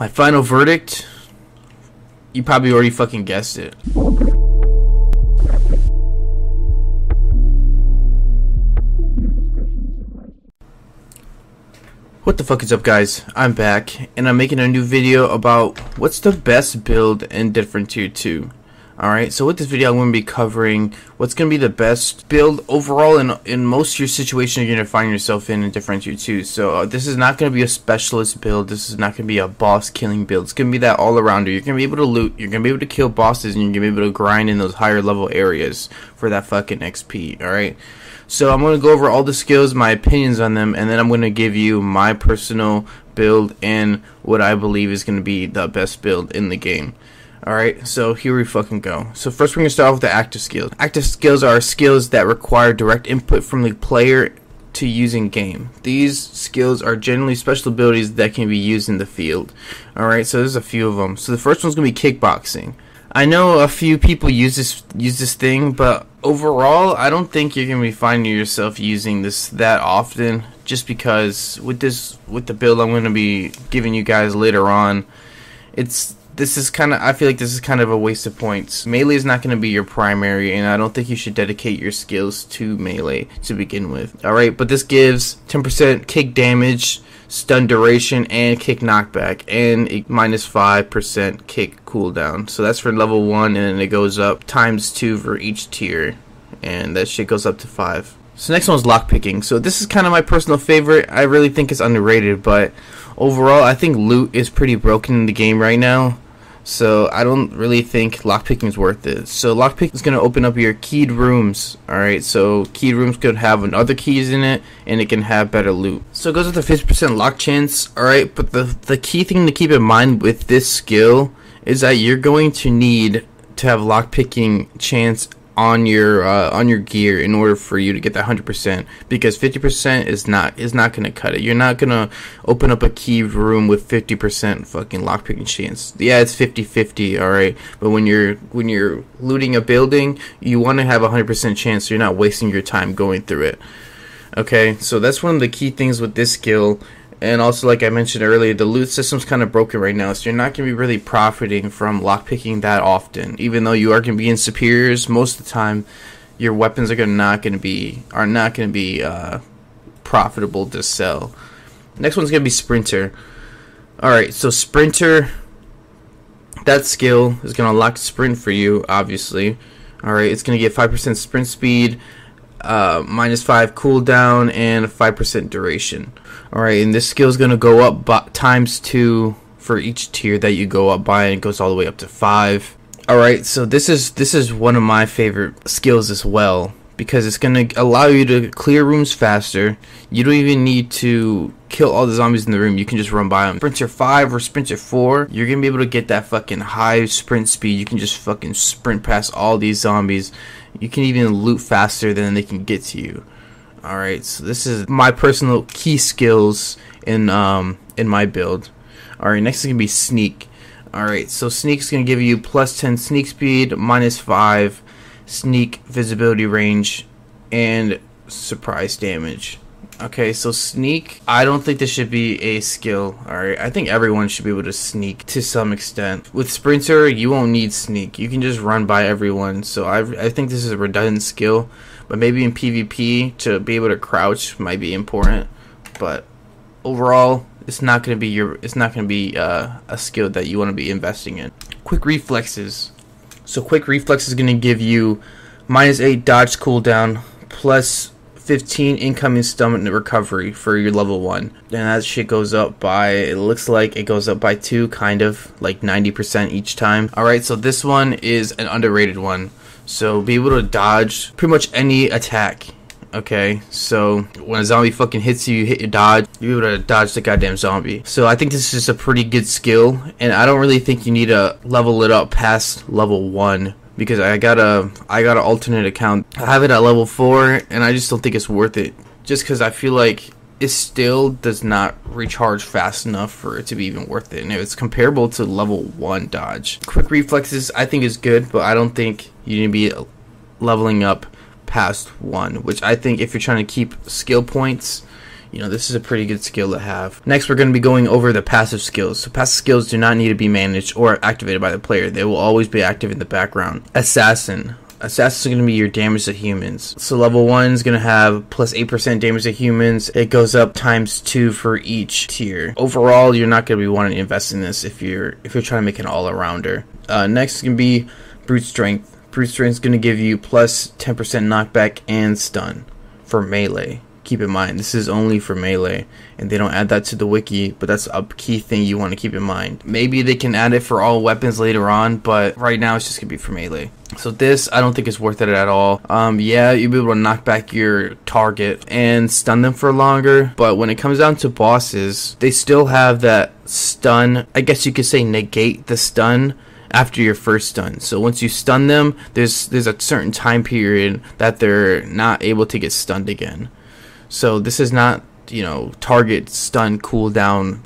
My final verdict, you probably already fucking guessed it. What the fuck is up, guys? I'm back and I'm making a new video about what's the best build in different tier 2. Alright, so with this video I'm going to be covering what's going to be the best build overall in most of your situations you're going to find yourself in different tier 2. So this is not going to be a specialist build, this is not going to be a boss killing build, it's going to be that all arounder. You're going to be able to loot, you're going to be able to kill bosses, and you're going to be able to grind in those higher level areas for that fucking XP, alright? So I'm going to go over all the skills, my opinions on them, and then I'm going to give you my personal build and what I believe is going to be the best build in the game. Alright, so here we fucking go. So first we're going to start off with the active skills. Active skills are skills that require direct input from the player to use in game. These skills are generally special abilities that can be used in the field. Alright, so there's a few of them. So the first one's going to be kickboxing. I know a few people use this thing, but overall I don't think you're going to be finding yourself using this that often, just because with the build I'm going to be giving you guys later on, I feel like this is kind of a waste of points. Melee is not going to be your primary, and I don't think you should dedicate your skills to melee to begin with. Alright, but this gives 10% kick damage, stun duration, and kick knockback, and a -5% kick cooldown. So that's for level 1, and then it goes up ×2 for each tier, and that shit goes up to 5. So next one's lockpicking. So this is kind of my personal favorite. I really think it's underrated, but overall I think loot is pretty broken in the game right now. So I don't really think lockpicking is worth it. So lockpicking is going to open up your keyed rooms. Alright, so keyed rooms could have other keys in it, and it can have better loot. So it goes with a 50% lock chance. Alright, but the key thing to keep in mind with this skill is that you're going to need to have lockpicking chance on your gear in order for you to get that 100%, because 50% is not gonna cut it. You're not gonna open up a key room with 50% fucking lockpicking chance. Yeah, it's 50-50, alright, but when you're looting a building, you want to have a 100% chance, so you're not wasting your time going through it. Okay, so that's one of the key things with this skill. And also, like I mentioned earlier, the loot system's kind of broken right now, so you're not going to be really profiting from lockpicking that often. Even though you are going to be in superiors, most of the time your weapons are not going to be profitable to sell. Next one's going to be Sprinter. Alright, so Sprinter, that skill is going to unlock sprint for you, obviously. Alright, it's going to get 5% sprint speed, -5 cooldown, and 5% duration. Alright, and this skill is going to go up ×2 for each tier that you go up by, and it goes all the way up to 5. Alright, so this is one of my favorite skills as well, because it's going to allow you to clear rooms faster. You don't even need to kill all the zombies in the room, you can just run by them. Sprinter 5 or Sprinter 4, you're going to be able to get that fucking high sprint speed. You can just fucking sprint past all these zombies. You can even loot faster than they can get to you. Alright, so this is my personal key skills in my build. Alright, next is going to be Sneak. Alright, so Sneak is going to give you +10 sneak speed, -5 sneak visibility range, and surprise damage. Okay, so Sneak, I don't think this should be a skill. Alright, I think everyone should be able to sneak to some extent. With Sprinter, you won't need Sneak. You can just run by everyone. So I think this is a redundant skill. But maybe in PvP, to be able to crouch might be important. But overall, it's not going to be a skill that you want to be investing in. Quick reflexes. So quick reflex is going to give you -8 dodge cooldown, +15 incoming stun recovery for your level 1. And that shit goes up by, it looks like it goes up by 2, kind of, like 90% each time. Alright, so this one is an underrated one. So be able to dodge pretty much any attack. Okay, so when a zombie fucking hits you, you hit your dodge, you're able to dodge the goddamn zombie. So I think this is a pretty good skill, and I don't really think you need to level it up past level 1, because I got a alternate account. I have it at level 4, and I just don't think it's worth it, just because I feel like it still does not recharge fast enough for it to be even worth it, and it's comparable to level 1 dodge. Quick reflexes I think is good, but I don't think you need to be leveling up past 1, which I think if you're trying to keep skill points, you know, this is a pretty good skill to have. Next, we're going to be going over the passive skills. So passive skills do not need to be managed or activated by the player. They will always be active in the background. Assassin. Assassin is going to be your damage to humans. So level 1 is going to have plus 8% damage to humans. It goes up ×2 for each tier. Overall, you're not going to be wanting to invest in this if you're trying to make an all-arounder. Next is going to be brute strength. Brute strength is going to give you plus 10% knockback and stun for melee. Keep in mind, this is only for melee, and they don't add that to the wiki, but that's a key thing you want to keep in mind. Maybe they can add it for all weapons later on, but right now it's just going to be for melee. So this, I don't think is worth it at all. Yeah, you'll be able to knock back your target and stun them for longer, but when it comes down to bosses, they still have that stun, I guess you could say negate the stun after your first stun. So once you stun them, there's a certain time period that they're not able to get stunned again. So this is not, you know, target stun cooldown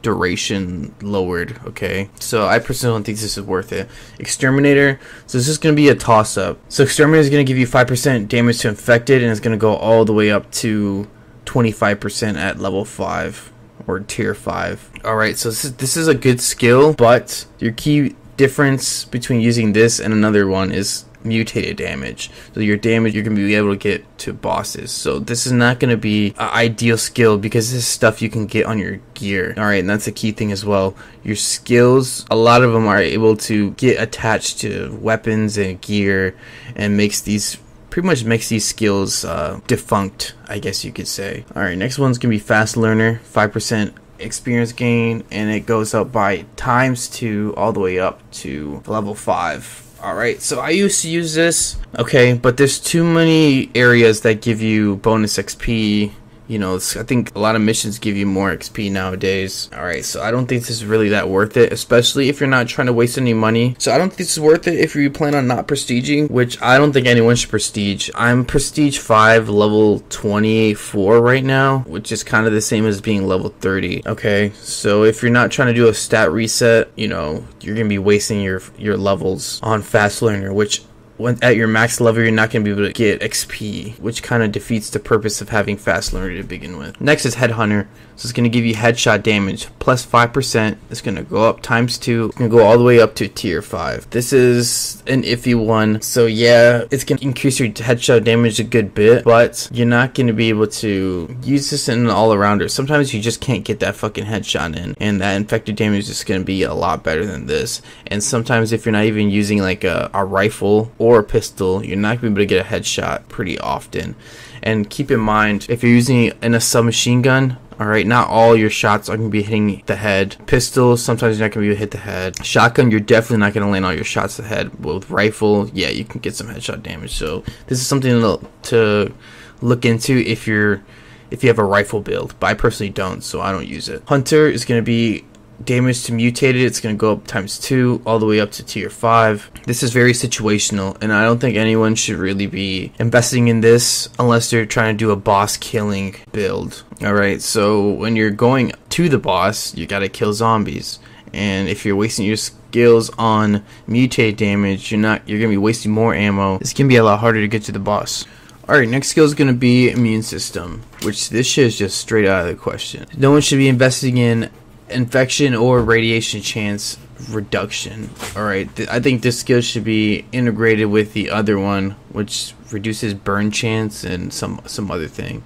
duration lowered, okay? So I personally don't think this is worth it. Exterminator, so this is going to be a toss-up. So Exterminator is going to give you 5% damage to infected, and it's going to go all the way up to 25% at level 5 or tier 5. Alright, so this is a good skill, but your key difference between using this and another one is mutated damage. So your damage you're going to be able to get to bosses. So this is not going to be an ideal skill because this is stuff you can get on your gear. Alright, and that's a key thing as well. Your skills, a lot of them are able to get attached to weapons and gear, and pretty much makes these skills defunct, I guess you could say. Alright, next one's going to be Fast Learner. 5% experience gain, and it goes up by ×2 all the way up to level 5. Alright, so I used to use this, okay, but there's too many areas that give you bonus XP. You know, I think a lot of missions give you more XP nowadays. Alright, so I don't think this is really that worth it, especially if you're not trying to waste any money. So I don't think this is worth it if you plan on not prestiging, which I don't think anyone should prestige. I'm prestige 5, level 24 right now, which is kind of the same as being level 30. Okay, so if you're not trying to do a stat reset, you know, you're going to be wasting your levels on Fast Learner, which when at your max level, you're not going to be able to get XP, which kind of defeats the purpose of having Fast Learner to begin with. Next is Headhunter. So it's going to give you headshot damage plus 5%. It's going to go up ×2. It's going to go all the way up to tier 5. This is an iffy one. So yeah, it's going to increase your headshot damage a good bit, but you're not going to be able to use this in an all-arounder. Sometimes you just can't get that fucking headshot in, and that infected damage is going to be a lot better than this. And sometimes if you're not even using like a rifle or a pistol, you're not going to be able to get a headshot pretty often. And keep in mind, if you're using it in a submachine gun, alright, not all your shots are going to be hitting the head. Pistol, sometimes you're not going to be able to hit the head. Shotgun, you're definitely not going to land all your shots to the head. But with rifle, yeah, you can get some headshot damage. So this is something to look into if you have a rifle build. But I personally don't, so I don't use it. Hunter is going to be damage to mutated. It's going to go up ×2 all the way up to tier 5. This is very situational, and I don't think anyone should really be investing in this unless they're trying to do a boss killing build. Alright, so when you're going to the boss, you gotta kill zombies, and if you're wasting your skills on mutated damage, you're gonna be wasting more ammo. It's gonna be a lot harder to get to the boss. Alright, next skill is going to be immune system, which this shit is just straight out of the question. No one should be investing in infection or radiation chance reduction. Alright, I think this skill should be integrated with the other one, which reduces burn chance and some other thing.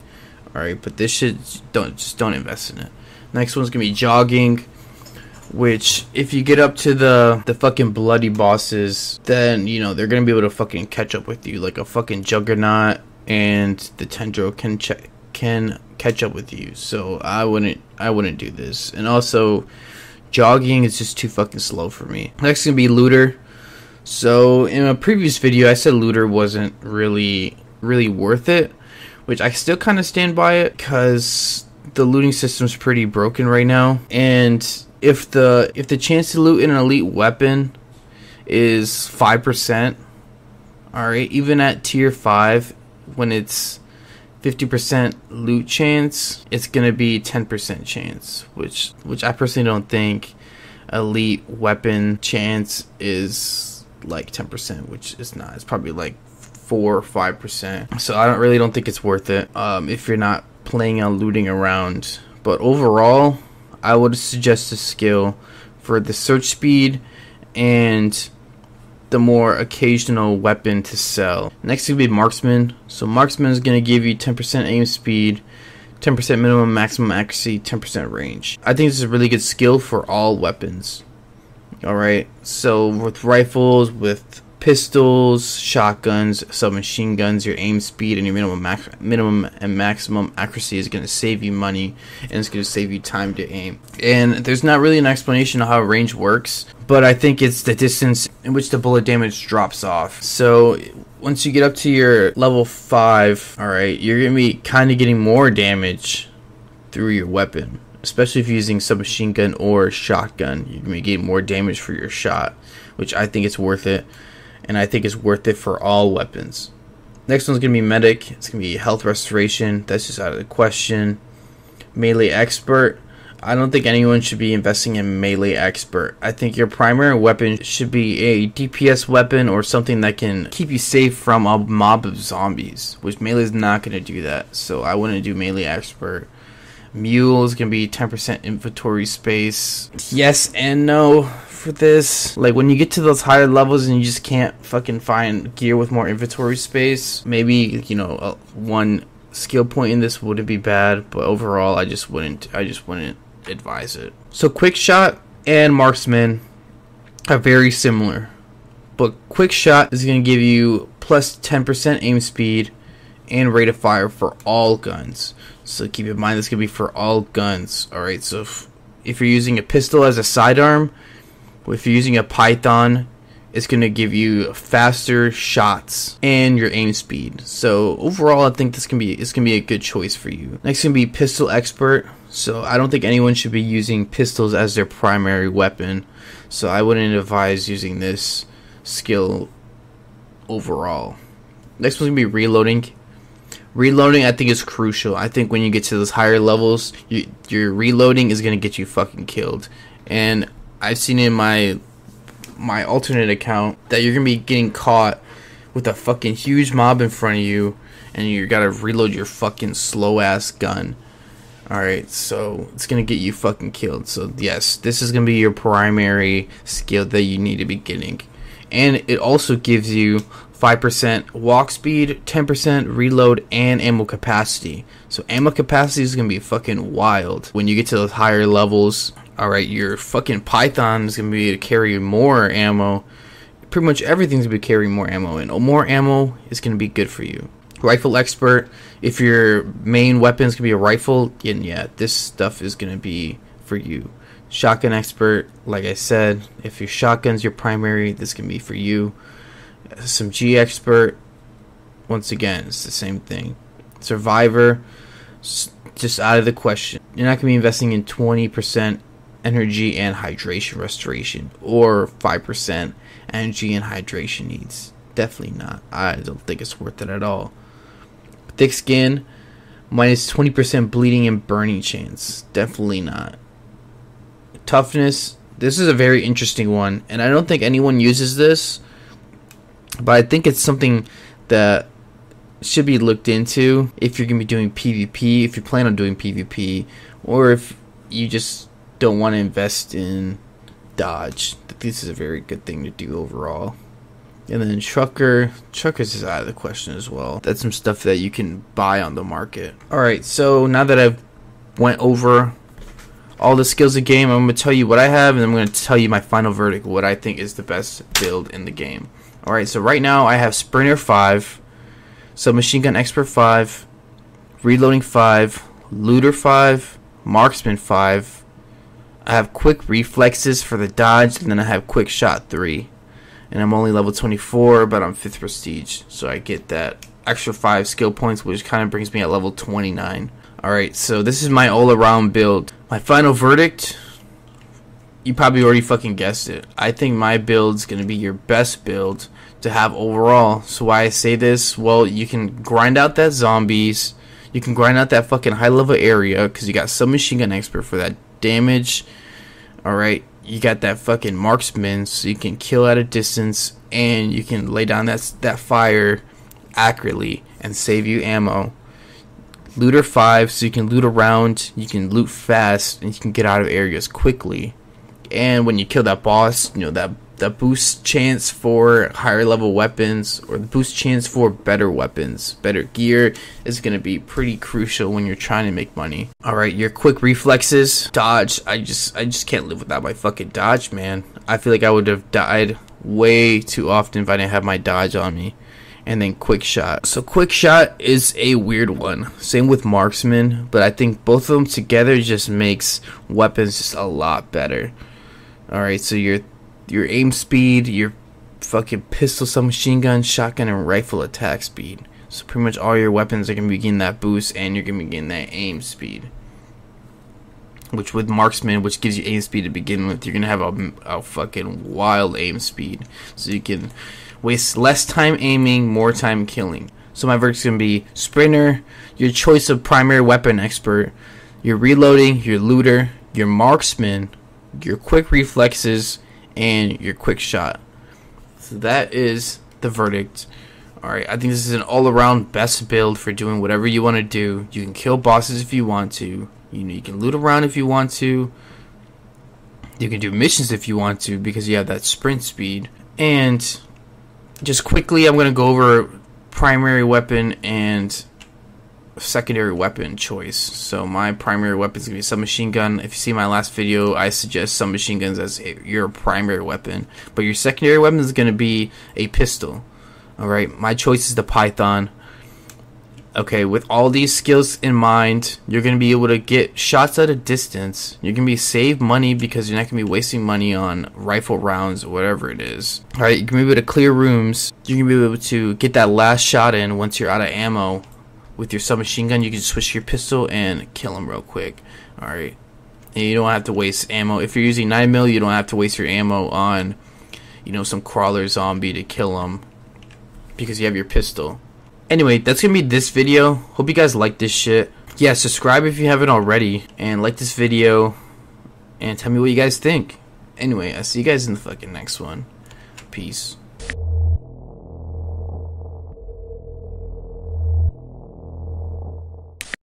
Alright, but this shit, just don't invest in it. Next one's gonna be jogging, which if you get up to the fucking bloody bosses, then you know they're gonna be able to fucking catch up with you, like a fucking Juggernaut and the Tendro can catch up with you. So I wouldn't do this. And also, jogging is just too fucking slow for me. Next is gonna be looter. So in a previous video, I said looter wasn't really worth it, which I still kind of stand by it because the looting system's pretty broken right now. And if the chance to loot an elite weapon is 5%, all right, even at tier 5, when it's 50% loot chance, it's gonna be 10% chance, which I personally don't think elite weapon chance is like 10%, which is not. It's probably like 4 or 5%. So I don't think it's worth it if you're not planning on looting around. But overall, I would suggest a skill for the search speed and the more occasional weapon to sell. Next will be marksman. So marksman is going to give you 10% aim speed, 10% minimum maximum accuracy, 10% range. I think this is a really good skill for all weapons. Alright, so with rifles, with pistols, shotguns, submachine guns, your aim speed and your minimum and maximum accuracy is going to save you money, and it's going to save you time to aim. And there's not really an explanation of how range works, but I think it's the distance in which the bullet damage drops off. So once you get up to your level 5, alright, you're going to be kind of getting more damage through your weapon. Especially if you're using submachine gun or shotgun, you're going to get more damage for your shot, which I think is worth it. And I think it's worth it for all weapons. Next one's going to be medic. It's going to be health restoration. That's just out of the question. Melee expert. I don't think anyone should be investing in melee expert. I think your primary weapon should be a DPS weapon or something that can keep you safe from a mob of zombies, which melee is not going to do that. So I wouldn't do melee expert. Mule is going to be 10% inventory space. Yes and no for this. Like when you get to those higher levels and you just can't fucking find gear with more inventory space, maybe, you know, one skill point in this wouldn't be bad, but overall I just wouldn't advise it. So quick shot and marksman are very similar, but quick shot is going to give you plus 10% aim speed and rate of fire for all guns. So keep in mind this could be for all guns. Alright, so if you're using a pistol as a sidearm, if you're using a python, it's going to give you faster shots and your aim speed. So overall I think it's going to be a good choice for you. Next is going to be pistol expert. So I don't think anyone should be using pistols as their primary weapon. So I wouldn't advise using this skill overall. Next one's going to be reloading. Reloading I think is crucial. I think when you get to those higher levels, your reloading is going to get you fucking killed. And I've seen in my alternate account that you're going to be getting caught with a fucking huge mob in front of you and you got to reload your fucking slow ass gun. Alright, so it's going to get you fucking killed. So yes, this is going to be your primary skill that you need to be getting. And it also gives you 5% walk speed, 10% reload, and ammo capacity. So ammo capacity is going to be fucking wild when you get to those higher levels. Alright, your fucking python is going to be able to carry more ammo. Pretty much everything's going to be carrying more ammo, and more ammo is going to be good for you. Rifle expert, if your main weapon is going to be a rifle, then yeah, this stuff is going to be for you. Shotgun expert, like I said, if your shotgun's your primary, this can be for you. Some G expert, once again, it's the same thing. Survivor, just out of the question. You're not going to be investing in 20% energy and hydration restoration or 5% energy and hydration needs. Definitely not. I don't think it's worth it at all. Thick skin, minus 20% bleeding and burning chance. Definitely not. Toughness, this is a very interesting one, and I don't think anyone uses this, but I think it's something that should be looked into if you're going to be doing PvP, if you plan on doing PvP, or if you just don't want to invest in dodge. This is a very good thing to do overall. And then truckers is out of the question as well. That's some stuff that you can buy on the market. Alright, so now that I've went over all the skills of the game, I'm going to tell you what I have, and I'm going to tell you my final verdict, what I think is the best build in the game. Alright, so right now I have Sprinter 5, Submachine Gun Expert 5, Reloading 5, Looter 5, Marksman 5. I have Quick Reflexes for the dodge, and then I have Quick Shot 3. And I'm only level 24, but I'm 5th prestige, so I get that extra 5 skill points, which kind of brings me at level 29. Alright, so this is my all-around build. My final verdict, you probably already fucking guessed it. I think my build's going to be your best build to have overall. So why I say this? Well, you can grind out that zombies. You can grind out that fucking high-level area, because you got Submachine Gun Expert for that damage. Alright. You got that fucking marksman, so you can kill at a distance, and you can lay down that fire accurately and save you ammo. Looter 5, so you can loot around, you can loot fast, and you can get out of areas quickly. And when you kill that boss, you know, that boosts chance for higher level weapons, or the boost chance for better weapons, better gear is going to be pretty crucial when you're trying to make money. Alright, your quick reflexes. Dodge, I just can't live without my fucking dodge, man. I feel like I would have died way too often if I didn't have my dodge on me. And then quick shot. So quick shot is a weird one. Same with marksman, but I think both of them together just makes weapons just a lot better. Alright, so your aim speed, your fucking pistol, submachine gun, shotgun, and rifle attack speed. So pretty much all your weapons are going to be getting that boost, and you're going to be getting that aim speed. Which with marksman, which gives you aim speed to begin with, you're going to have a fucking wild aim speed. So you can waste less time aiming, more time killing. So my verdict's going to be sprinter, your choice of primary weapon expert, your reloading, your looter, your marksman, your quick reflexes, and your quick shot. So that is the verdict. Alright, I think this is an all-around best build for doing whatever you want to do. You can kill bosses if you want to. You know, you can loot around if you want to. You can do missions if you want to, because you have that sprint speed. And just quickly, I'm going to go over primary weapon and secondary weapon choice. So my primary weapon is going to be submachine gun. If you see my last video, I suggest submachine guns as your primary weapon. But your secondary weapon is going to be a pistol. Alright, my choice is the Python. Okay, with all these skills in mind, you're going to be able to get shots at a distance. You're going to be save money because you're not going to be wasting money on rifle rounds or whatever it is. Alright, you're going to be able to clear rooms. You're going to be able to get that last shot in once you're out of ammo. With your submachine gun, you can just switch your pistol and kill him real quick. Alright, and you don't have to waste ammo. If you're using 9mm, you don't have to waste your ammo on, you know, some crawler zombie to kill him, because you have your pistol. Anyway, that's gonna be this video. Hope you guys like this shit. Yeah, subscribe if you haven't already, and like this video, and tell me what you guys think. Anyway, I'll see you guys in the fucking next one. Peace.